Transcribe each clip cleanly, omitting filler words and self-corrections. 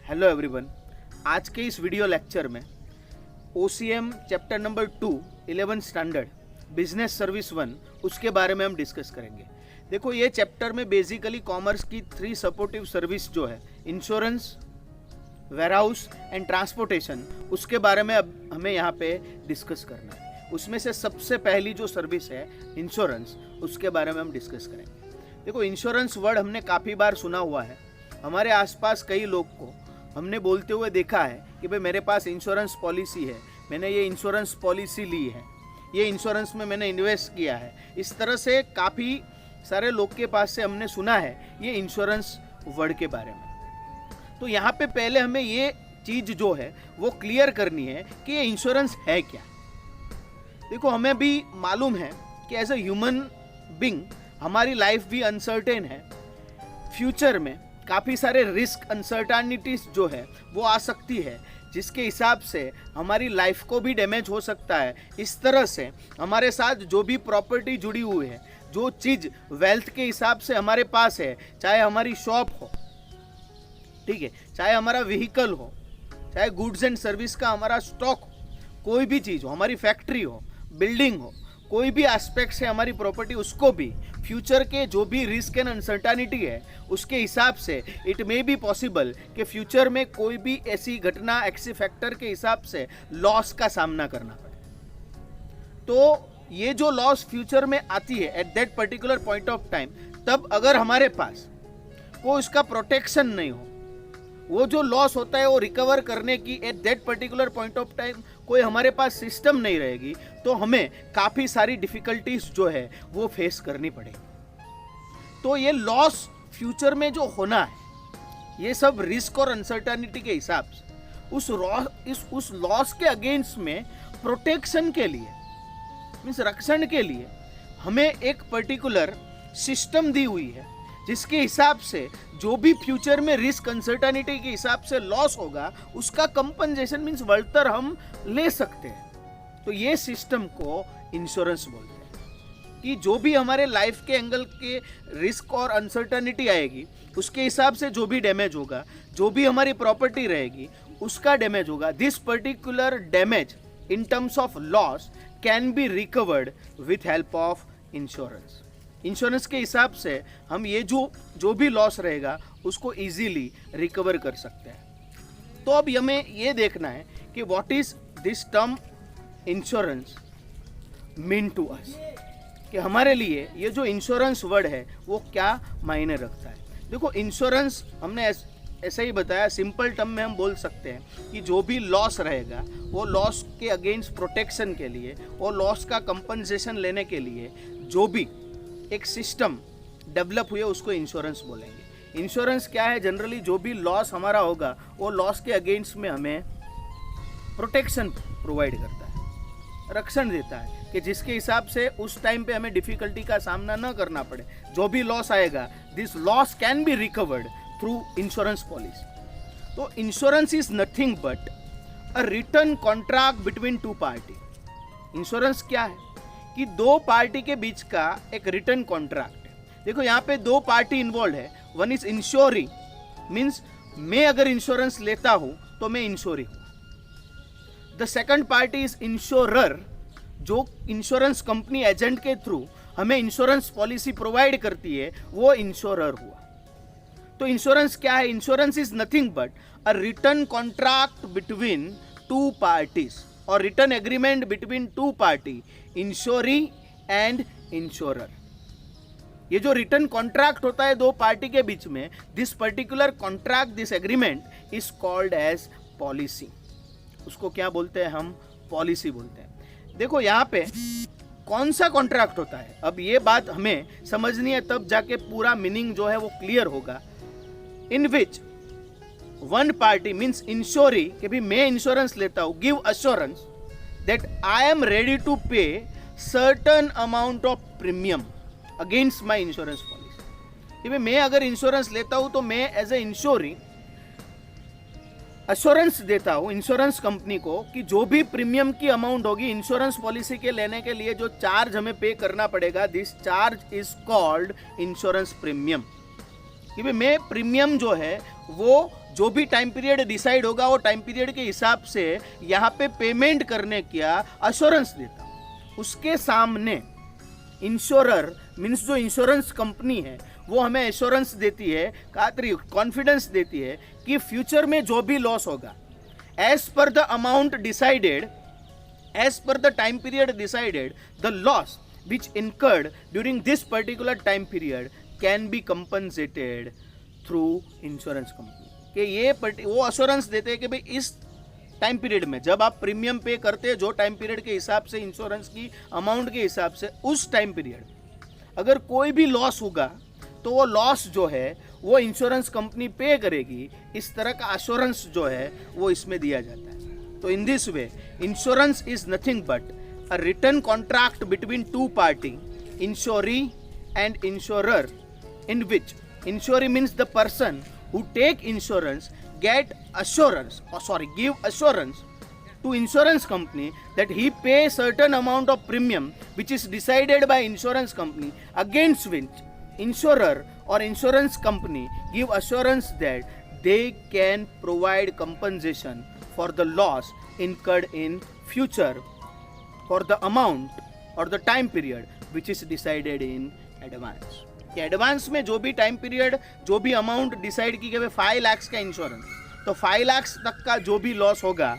Hello everyone. आज के इस वीडियो लेक्चर में OCM chapter number 2 11 standard business service 1 उसके बारे में हम डिस्कस करेंगे। देखो, ये चैप्टर में बेसिकली कॉमर्स की 3 सपोर्टिव सर्विस जो है इंश्योरेंस, वेयरहाउस एंड ट्रांसपोर्टेशन, उसके बारे में अब हमें यहाँ पे डिस्कस करना है। उसमें से सबसे पहली जो सर्विस है इंश्योरेंस, उसके बारे में हम डिस्कस करेंगे। देखो, इंश्योरेंस वर्ड हमने काफ़ी बार सुना हुआ है। हमारे आसपास कई लोग को हमने बोलते हुए देखा है कि भाई मेरे पास इंश्योरेंस पॉलिसी है, मैंने ये इंश्योरेंस पॉलिसी ली है, ये इंश्योरेंस में मैंने इन्वेस्ट किया है। इस तरह से काफ़ी सारे लोग के पास से हमने सुना है ये इंश्योरेंस वर्ड के बारे में। तो यहाँ पे पहले हमें ये चीज़ जो है वो क्लियर करनी है कि ये इंश्योरेंस है क्या। देखो, हमें भी मालूम है कि एज ए ह्यूमन बीइंग हमारी लाइफ भी अनसर्टेन है। फ्यूचर में काफ़ी सारे रिस्क अनसर्टेनिटीज जो है वो आ सकती है, जिसके हिसाब से हमारी लाइफ को भी डैमेज हो सकता है। इस तरह से हमारे साथ जो भी प्रॉपर्टी जुड़ी हुई है, जो चीज़ वेल्थ के हिसाब से हमारे पास है, चाहे हमारी शॉप हो, ठीक है, चाहे हमारा व्हीकल हो, चाहे गुड्स एंड सर्विस का हमारा स्टॉक हो, कोई भी चीज़ हो, हमारी फैक्ट्री हो, बिल्डिंग हो, कोई भी एस्पेक्ट से हमारी प्रॉपर्टी, उसको भी फ्यूचर के जो भी रिस्क एंड अनसर्टेनिटी है उसके हिसाब से इट मे बी पॉसिबल कि फ्यूचर में कोई भी ऐसी घटना, ऐसे फैक्टर के हिसाब से लॉस का सामना करना पड़े। तो ये जो लॉस फ्यूचर में आती है at that particular point of time, तब अगर हमारे पास कोई उसका प्रोटेक्शन नहीं हो, वो जो लॉस होता है वो रिकवर करने की at that particular point of time कोई हमारे पास सिस्टम नहीं रहेगी, तो हमें काफ़ी सारी डिफ़िकल्टीज जो है वो फेस करनी पड़ेगी। तो ये लॉस फ्यूचर में जो होना है, ये सब रिस्क और अनसर्टेनिटी के हिसाब से उस लॉस के अगेंस्ट में प्रोटेक्शन के लिए, मीन्स रक्षण के लिए, हमें एक पर्टिकुलर सिस्टम दी हुई है, जिसके हिसाब से जो भी फ्यूचर में रिस्क अनसर्टेनिटी के हिसाब से लॉस होगा उसका कंपनसेशन मीन्स वळतर हम ले सकते हैं। तो ये सिस्टम को इंश्योरेंस बोलते हैं कि जो भी हमारे लाइफ के एंगल के रिस्क और अनसर्टेनिटी आएगी, उसके हिसाब से जो भी डैमेज होगा, जो भी हमारी प्रॉपर्टी रहेगी उसका डैमेज होगा, this particular damage in terms of loss can be recovered with help of insurance. Insurance के हिसाब से हम ये जो भी लॉस रहेगा उसको इजीली रिकवर कर सकते हैं। तो अब हमें ये देखना है कि what is this term insurance mean to us, कि हमारे लिए ये जो इंश्योरेंस वर्ड है वो क्या मायने रखता है। देखो, इंश्योरेंस हमने ऐसा ही बताया, सिंपल टर्म में हम बोल सकते हैं कि जो भी लॉस रहेगा वो लॉस के अगेंस्ट प्रोटेक्शन के लिए, वो लॉस का कंपनसेशन लेने के लिए जो भी एक सिस्टम डेवलप हुई है उसको इंश्योरेंस बोलेंगे। इंश्योरेंस क्या है? जनरली जो भी लॉस हमारा होगा वो लॉस के अगेंस्ट में हमें प्रोटेक्शन प्रोवाइड करता है, रक्षण देता है, कि जिसके हिसाब से उस टाइम पे हमें डिफिकल्टी का सामना न करना पड़े। जो भी लॉस आएगा, this loss can be recovered through insurance policy. तो insurance is nothing but a written contract between two party. Insurance क्या है कि दो पार्टी के बीच का एक रिटर्न कॉन्ट्रैक्ट है। देखो, यहाँ पे दो पार्टी इन्वॉल्व है। वन इज इंश्योरी, मीन्स मैं अगर इंश्योरेंस लेता हूं तो मैं इंश्योरी हूं। The second party is insurer, जो इंश्योरेंस कंपनी एजेंट के थ्रू हमें इंश्योरेंस पॉलिसी प्रोवाइड करती है, वो इंश्योरर हुआ। तो इंश्योरेंस क्या है? Insurance is nothing but a written contract between two parties और written agreement between two party, insuree and insurer. ये जो रिटर्न कॉन्ट्रैक्ट होता है दो पार्टी के बीच में, this particular contract, this agreement is called as policy. उसको क्या बोलते हैं हम? पॉलिसी बोलते हैं। देखो, यहाँ पे कौन सा कॉन्ट्रैक्ट होता है, अब ये बात हमें समझनी है, तब जाके पूरा मीनिंग जो है वो क्लियर होगा। In which one party means insuree, कि भी मैं इंश्योरेंस लेता हूं, give assurance that I am ready to pay certain amount of premium against my insurance policy. कि भाई मैं अगर इंश्योरेंस लेता हूं तो मैं एज ए इंश्योरी अश्योरेंस देता हूं इंश्योरेंस कंपनी को कि जो भी प्रीमियम की अमाउंट होगी इंश्योरेंस पॉलिसी के लेने के लिए, जो चार्ज हमें पे करना पड़ेगा, this charge is called insurance premium. कि भाई मैं प्रीमियम जो है वो जो भी टाइम पीरियड डिसाइड होगा वो टाइम पीरियड के हिसाब से यहाँ पे पेमेंट करने का अश्योरेंस देता हूँ। उसके सामने इंश्योरर मीन्स जो इंश्योरेंस कंपनी है वो हमें एश्योरेंस देती है, खातरी कॉन्फिडेंस देती है कि फ्यूचर में जो भी लॉस होगा as per the amount decided, as per the time period decided, the loss which incurred during this particular time period can be compensated through insurance company. कि ये वो अश्योरेंस देते हैं कि भाई इस टाइम पीरियड में जब आप प्रीमियम पे करते हैं जो टाइम पीरियड के हिसाब से इंश्योरेंस की अमाउंट के हिसाब से, उस टाइम पीरियड अगर कोई भी लॉस होगा तो वो लॉस जो है वो इंश्योरेंस कंपनी पे करेगी। इस तरह का अश्योरेंस जो है वो इसमें दिया जाता है। तो in this way insurance is nothing but a written contract between two party, insuree and insurer, in which insurer means the person who take insurance give assurance to insurance company that he pay certain amount of premium which is decided by insurance company, against which insurer or insurance company give assurance that they can provide compensation for the loss incurred in future for the amount or the time period which is decided in advance। कि advance में जो भी time period जो भी amount decide की गई 5 लाख का insurance, तो 5 लाख तक का जो भी लॉस होगा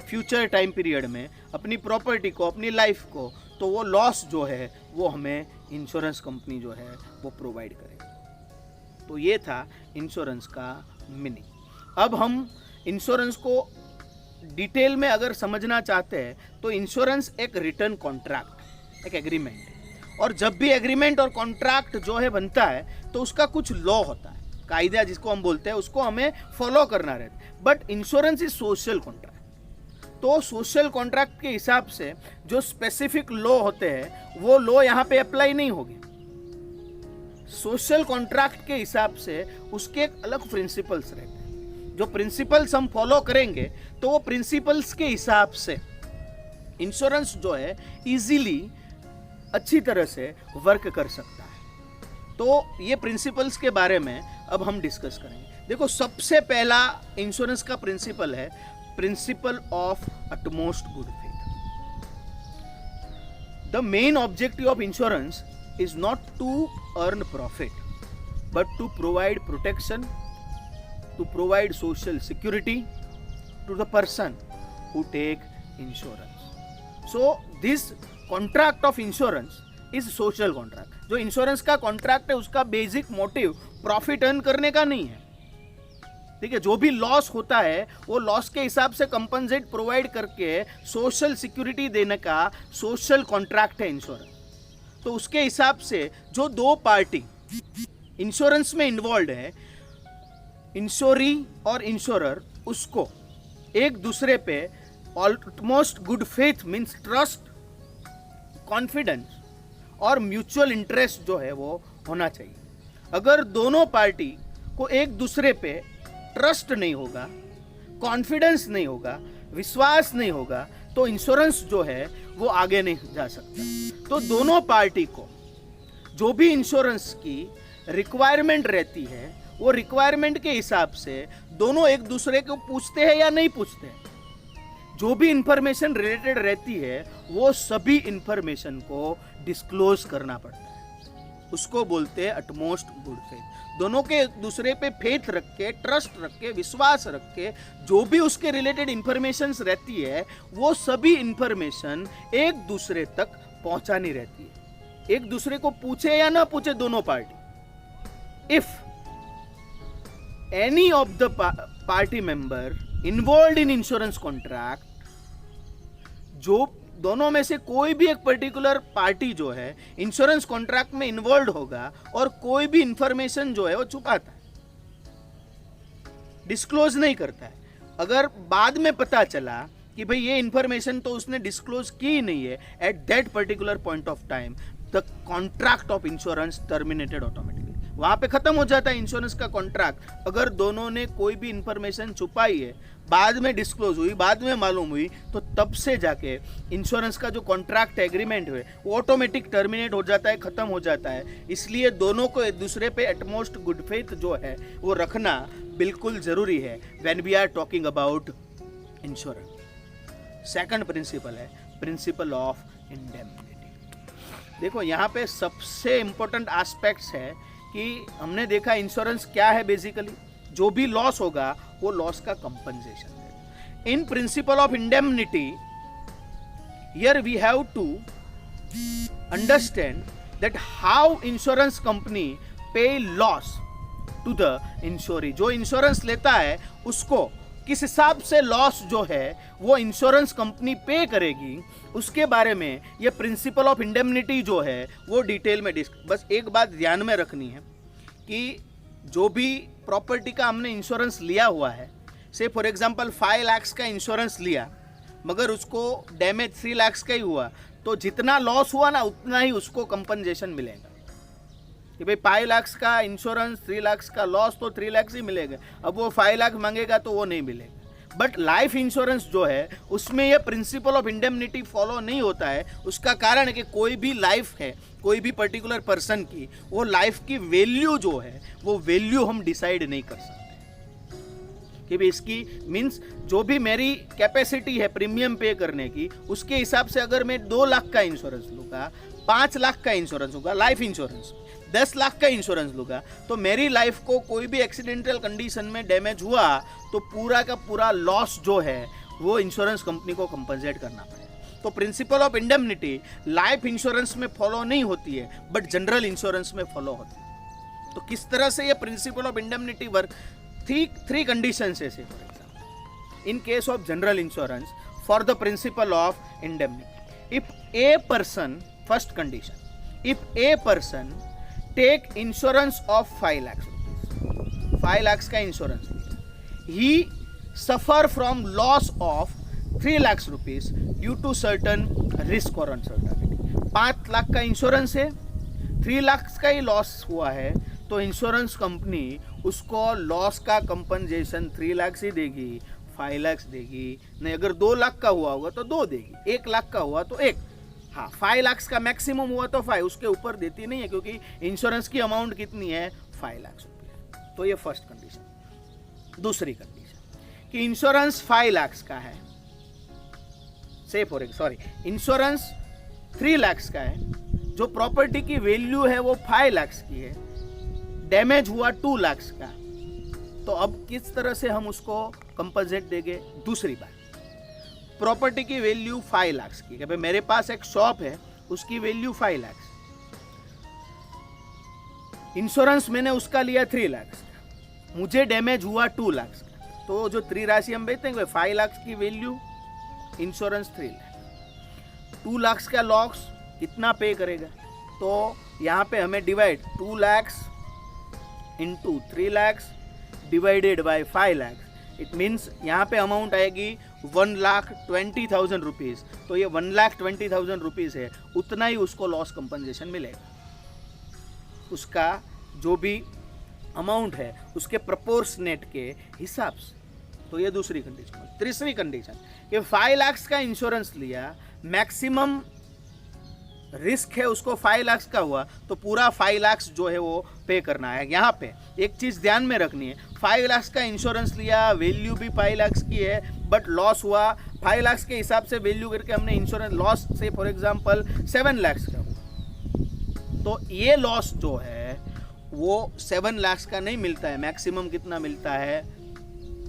फ्यूचर टाइम पीरियड में अपनी प्रॉपर्टी को, अपनी लाइफ को, तो वो लॉस जो है वो हमें इंश्योरेंस कंपनी जो है वो प्रोवाइड करेगी। तो ये था इंश्योरेंस का मीनिंग। अब हम इंश्योरेंस को डिटेल में अगर समझना चाहते हैं तो इंश्योरेंस एक रिटर्न कॉन्ट्रैक्ट, एक एग्रीमेंट है। और जब भी एग्रीमेंट और कॉन्ट्रैक्ट जो है बनता है तो उसका कुछ लॉ होता है, कायदा जिसको हम बोलते हैं, उसको हमें फॉलो करना रहता है। But insurance is social contract, तो सोशल कॉन्ट्रैक्ट के हिसाब से जो स्पेसिफिक लॉ होते हैं वो लॉ यहाँ पे अप्लाई नहीं होगी। सोशल कॉन्ट्रैक्ट के हिसाब से उसके एक अलग प्रिंसिपल्स रहते हैं, जो प्रिंसिपल्स हम फॉलो करेंगे तो वो प्रिंसिपल्स के हिसाब से इंश्योरेंस जो है इजीली अच्छी तरह से वर्क कर सकता है। तो ये प्रिंसिपल्स के बारे में अब हम डिस्कस करेंगे। देखो, सबसे पहला इंश्योरेंस का प्रिंसिपल है principle of utmost good faith. The main objective of insurance is not to earn profit but to provide protection, to provide social security to the person who take insurance. So this contract of insurance is social contract. जो insurance का contract है उसका basic motive profit earn करने का नहीं है, ठीक है। जो भी लॉस होता है वो लॉस के हिसाब से कंपनसेट प्रोवाइड करके सोशल सिक्योरिटी देने का सोशल कॉन्ट्रैक्ट है इंश्योरेंस। तो उसके हिसाब से जो दो पार्टी इंश्योरेंस में इन्वॉल्व है, इंश्योरी और इंश्योरर, उसको एक दूसरे पे almost good faith means trust, confidence और म्यूचुअल इंटरेस्ट जो है वो होना चाहिए। अगर दोनों पार्टी को एक दूसरे पे ट्रस्ट नहीं होगा, कॉन्फिडेंस नहीं होगा, विश्वास नहीं होगा, तो इंश्योरेंस जो है वो आगे नहीं जा सकता। तो दोनों पार्टी को जो भी इंश्योरेंस की रिक्वायरमेंट रहती है वो रिक्वायरमेंट के हिसाब से दोनों एक दूसरे को पूछते हैं या नहीं पूछते हैं। जो भी इंफॉर्मेशन रिलेटेड रहती है वो सभी इंफॉर्मेशन को डिस्क्लोज करना पड़ता है, उसको बोलते हैं अटमोस्ट गुड फेथ। दोनों के एक दूसरे पे फेथ रख के, ट्रस्ट रख के, विश्वास रख के जो भी उसके रिलेटेड इंफॉर्मेशन रहती है वो सभी इंफॉर्मेशन एक दूसरे तक पहुंचानी रहती है, एक दूसरे को पूछे या ना पूछे दोनों party. If any of the party member involve in insurance contract, जो दोनों में से कोई भी एक पर्टिकुलर पार्टी जो है इंश्योरेंस कॉन्ट्रैक्ट में इन्वॉल्व होगा और कोई भी इंफॉर्मेशन जो है वो छुपाता है, डिस्क्लोज नहीं करता है, अगर बाद में पता चला कि भाई ये इंफॉर्मेशन तो उसने डिस्क्लोज की नहीं है at that particular point of time, the contract of insurance terminated automatically, वहां पे खत्म हो जाता है इंश्योरेंस का कॉन्ट्रैक्ट। अगर दोनों ने कोई भी इंफॉर्मेशन छुपाई है, बाद में डिस्क्लोज हुई, बाद में मालूम हुई, तो तब से जाके इंश्योरेंस का जो कॉन्ट्रैक्ट एग्रीमेंट है वो ऑटोमेटिक टर्मिनेट हो जाता है, खत्म हो जाता है। इसलिए दोनों को एक दूसरे पे एटमोस्ट गुड फेथ जो है वो रखना बिल्कुल जरूरी है when we are talking about insurance. Second principle है प्रिंसिपल ऑफ इंडेमनिटी। देखो यहाँ पे सबसे इंपॉर्टेंट एस्पेक्ट्स है कि हमने देखा इंश्योरेंस क्या है। बेसिकली जो भी लॉस होगा वो लॉस का कंपनसेशन है। In principle of indemnity here we have to understand that how insurance company pay loss to the insuree. जो इंश्योरेंस लेता है उसको किस हिसाब से लॉस जो है वो इंश्योरेंस कंपनी पे करेगी, उसके बारे में ये प्रिंसिपल ऑफ इंडेमनिटी जो है वो डिटेल में बस एक बात ध्यान में रखनी है कि जो भी प्रॉपर्टी का हमने इंश्योरेंस लिया हुआ है, से फॉर एग्जांपल 5 लाख का इंश्योरेंस लिया मगर उसको डैमेज 3 लाख का ही हुआ, तो जितना लॉस हुआ ना उतना ही उसको कंपनसेशन मिलेगा। कि भाई 5 लाख का इंश्योरेंस, 3 लाख का लॉस, तो 3 लाख ही मिलेगा। अब वो 5 लाख मांगेगा तो वो नहीं मिलेगा। बट लाइफ इंश्योरेंस जो है उसमें ये प्रिंसिपल ऑफ इंडेमनिटी फॉलो नहीं होता है। उसका कारण है कि कोई भी लाइफ है, कोई भी पर्टिकुलर पर्सन की, वो लाइफ की वैल्यू जो है वो वैल्यू हम डिसाइड नहीं कर सकते कि भाई इसकी मीन्स जो भी मेरी कैपेसिटी है प्रीमियम पे करने की, उसके हिसाब से अगर मैं 2 लाख का इंश्योरेंस लूँगा, 5 लाख का इंश्योरेंस होगा लाइफ इंश्योरेंस, 10 लाख का इंश्योरेंस लूँगा, तो मेरी लाइफ को कोई भी एक्सीडेंटल कंडीशन में डैमेज हुआ तो पूरा का पूरा लॉस जो है वो इंश्योरेंस कंपनी को कंपनसेट करना पड़ेगा। तो principle of indemnity life insurance में फॉलो नहीं होती है बट जनरल इंश्योरेंस में फॉलो होती है। तो किस तरह से ये principle of indemnity work, three conditions है। For example in case of general insurance for the principle of indemnity, if a person, first condition, if a person take insurance of 5 lakh rupees, 5 lakh का insurance, he suffer from loss of 3 lakh rupees due to certain risk और uncertainty. 5 lakh का insurance है, 3 लाख का ही loss हुआ है, तो insurance company उसको loss का कंपनसेशन 3 लाख ही देगी, 5 लाख देगी नहीं। अगर 2 लाख का हुआ होगा तो 2 देगी, 1 लाख का हुआ तो 1, हाँ 5 लाख का मैक्सिमम हुआ तो 5, उसके ऊपर देती नहीं है क्योंकि इंश्योरेंस की अमाउंट कितनी है 5 लाख रुपये। तो ये फर्स्ट कंडीशन। दूसरी कंडीशन कि इंश्योरेंस 5 लाख का है, से फॉर इंश्योरेंस 3 लाख का है, जो प्रॉपर्टी की वैल्यू है वो 5 लाख की है, डैमेज हुआ 2 लाख का, तो अब किस तरह से हम उसको कंपनसेट देंगे। दूसरी बात, प्रॉपर्टी की वैल्यू 5 लाख की है, भाई मेरे पास एक शॉप है उसकी वैल्यू 5 लाख, इंश्योरेंस मैंने उसका लिया 3 लाख का, मुझे डैमेज हुआ 2 लाख का, तो जो 3 राशि हम बेचते हैं 5 लाख की वैल्यू, इंश्योरेंस 3 लाख, 2 लाख का लॉस कितना पे करेगा। तो यहाँ पे हमें divide 2 lakh into 3 lakh divided by 5 lakh, it means यहाँ पे अमाउंट आएगी 1,20,000 रुपीज़। तो ये 1,20,000 रुपीज़ है, उतना ही उसको लॉस कंपनसेशन मिलेगा, उसका जो भी अमाउंट है उसके प्रोपोर्शनेट के हिसाब से। तो ये दूसरी कंडीशन। तीसरी कंडीशन कि 5 लाख का इंश्योरेंस लिया, मैक्सिमम रिस्क है उसको 5 लाख का हुआ, तो पूरा 5 लाख जो है वो पे करना है। यहाँ पे एक चीज़ ध्यान में रखनी है, 5 लाख का इंश्योरेंस लिया, वैल्यू भी 5 लाख की है, बट लॉस हुआ 5 लाख के हिसाब से वैल्यू करके हमने इंश्योरेंस लॉस से फॉर एग्जांपल 7 लाख का हुआ, तो ये लॉस जो है वो 7 लाख का नहीं मिलता है, मैक्सिमम कितना मिलता है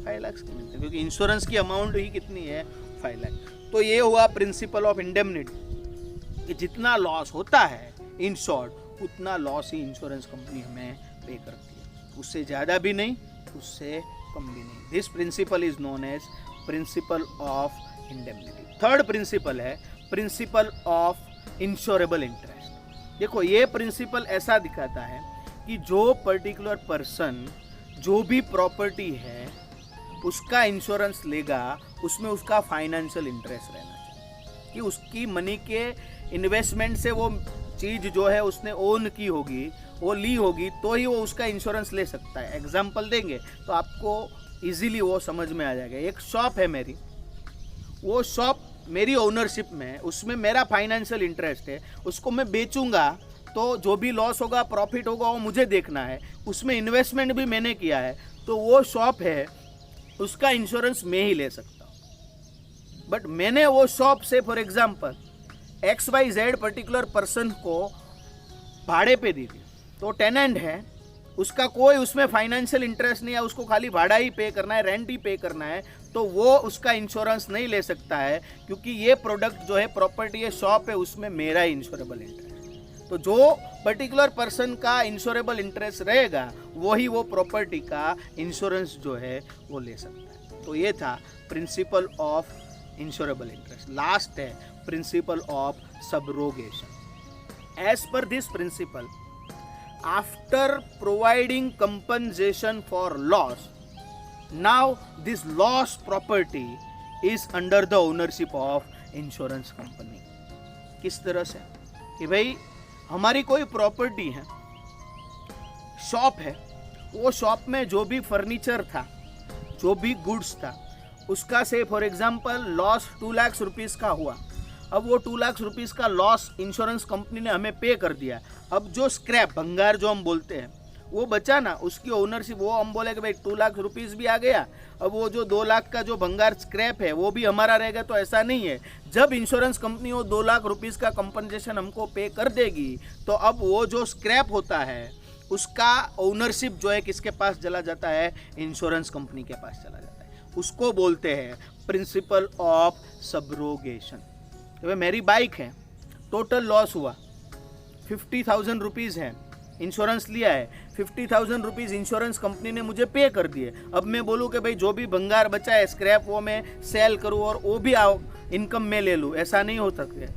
5 लाख का मिलता है, क्योंकि इंश्योरेंस की अमाउंट ही कितनी है 5 लाख। तो ये हुआ प्रिंसिपल ऑफ इंडेमनिटी कि जितना लॉस होता है इन शॉर्ट उतना लॉस ही इंश्योरेंस कंपनी हमें पे करती है, उससे ज़्यादा भी नहीं, उससे कम भी नहीं। This principle is known as principle of indemnity. Third principle है प्रिंसिपल ऑफ इंश्योरेबल इंटरेस्ट। देखो ये प्रिंसिपल ऐसा दिखाता है कि जो पर्टिकुलर पर्सन जो भी प्रॉपर्टी है उसका इंश्योरेंस लेगा उसमें उसका फाइनेंशियल इंटरेस्ट रहना चाहिए कि उसकी मनी के इन्वेस्टमेंट से वो चीज जो है उसने ओन की होगी, वो ली होगी, तो ही वो उसका इंश्योरेंस ले सकता है। एग्जाम्पल देंगे तो आपको इजीली वो समझ में आ जाएगा। एक शॉप है मेरी, वो शॉप मेरी ओनरशिप में है, उसमें मेरा फाइनेंशियल इंटरेस्ट है, उसको मैं बेचूंगा तो जो भी लॉस होगा प्रॉफिट होगा वो मुझे देखना है, उसमें इन्वेस्टमेंट भी मैंने किया है, तो वो शॉप है उसका इंश्योरेंस मैं ही ले सकता हूँ। बट मैंने वो शॉप से for example XYZ particular person को भाड़े पे दी थी, तो टेनेंट है, उसका कोई उसमें फाइनेंशियल इंटरेस्ट नहीं है, उसको खाली भाड़ा ही पे करना है, रेंट ही पे करना है, तो वो उसका इंश्योरेंस नहीं ले सकता है, क्योंकि ये प्रोडक्ट जो है, प्रॉपर्टी है, शॉप है, उसमें मेरा इंश्योरेबल इंटरेस्ट। तो जो पर्टिकुलर पर्सन का इंश्योरेबल इंटरेस्ट रहेगा वही वो प्रॉपर्टी का इंश्योरेंस जो है वो ले सकता है। तो ये था principle of insurable interest. Last है principle of subrogation. As per this principle, after providing compensation for loss, now this loss property is under the ownership of insurance company. किस तरह से कि भाई हमारी कोई प्रॉपर्टी है, शॉप है, वो शॉप में जो भी फर्नीचर था, जो भी गुड्स था, उसका से for example loss 2 lakh rupees का हुआ। अब वो 2 लाख रुपीस का लॉस इंश्योरेंस कंपनी ने हमें पे कर दिया। अब जो स्क्रैप भंगार जो हम बोलते हैं वो बचा ना, उसकी ओनरशिप, वो हम बोले कि भाई 2 लाख रुपीस भी आ गया, अब वो जो 2 लाख का जो भंगार स्क्रैप है वो भी हमारा रहेगा। तो ऐसा नहीं है, जब इंश्योरेंस कंपनी वो 2 लाख रुपीस का कंपनसेशन हमको पे कर देगी, तो अब वो जो स्क्रैप होता है उसका ओनरशिप जो है किसके पास चला जाता है, इंश्योरेंस कंपनी के पास चला जाता है। उसको बोलते हैं प्रिंसिपल ऑफ सबरोगेशन। मेरी बाइक है, टोटल लॉस हुआ, 50,000 रुपीज़ है, इंश्योरेंस लिया है, 50,000 रुपीज़ इंश्योरेंस कंपनी ने मुझे पे कर दिए। अब मैं बोलूँ कि भाई जो भी भंगार बचा है, स्क्रैप, वो मैं सेल करूँ और वो भी इनकम में ले लूँ, ऐसा नहीं हो सकता।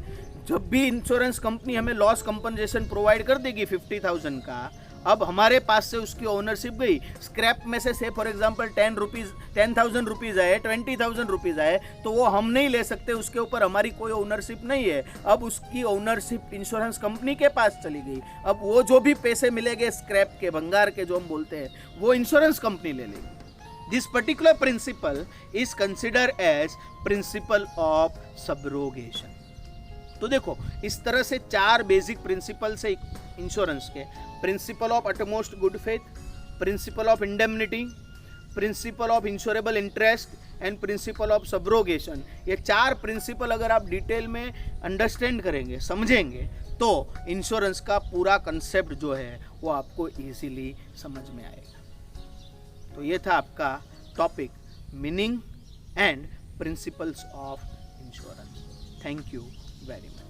जब भी इंश्योरेंस कंपनी हमें लॉस कंपनसेशन प्रोवाइड कर देगी 50,000 का, अब हमारे पास से उसकी ओनरशिप गई। स्क्रैप में से फॉर एग्जांपल 10,000 रुपीज़ आए, 20,000 रुपीज़ आए, तो वो हम नहीं ले सकते, उसके ऊपर हमारी कोई ओनरशिप नहीं है। अब उसकी ओनरशिप इंश्योरेंस कंपनी के पास चली गई। अब वो जो भी पैसे मिलेंगे स्क्रैप के, भंगार के जो हम बोलते हैं, वो इंश्योरेंस कंपनी ले लेगी। This particular principle is consider as principle of subrogation. तो देखो, इस तरह से 4 बेसिक प्रिंसिपल्स है इंश्योरेंस के। Principle of utmost good faith, principle of indemnity, principle of insurable interest and principle of subrogation. ये 4 प्रिंसिपल अगर आप डिटेल में अंडरस्टैंड करेंगे, समझेंगे, तो इंश्योरेंस का पूरा कंसेप्ट जो है वो आपको इजीली समझ में आएगा। तो ये था आपका topic, meaning and principles of insurance. Thank you very much.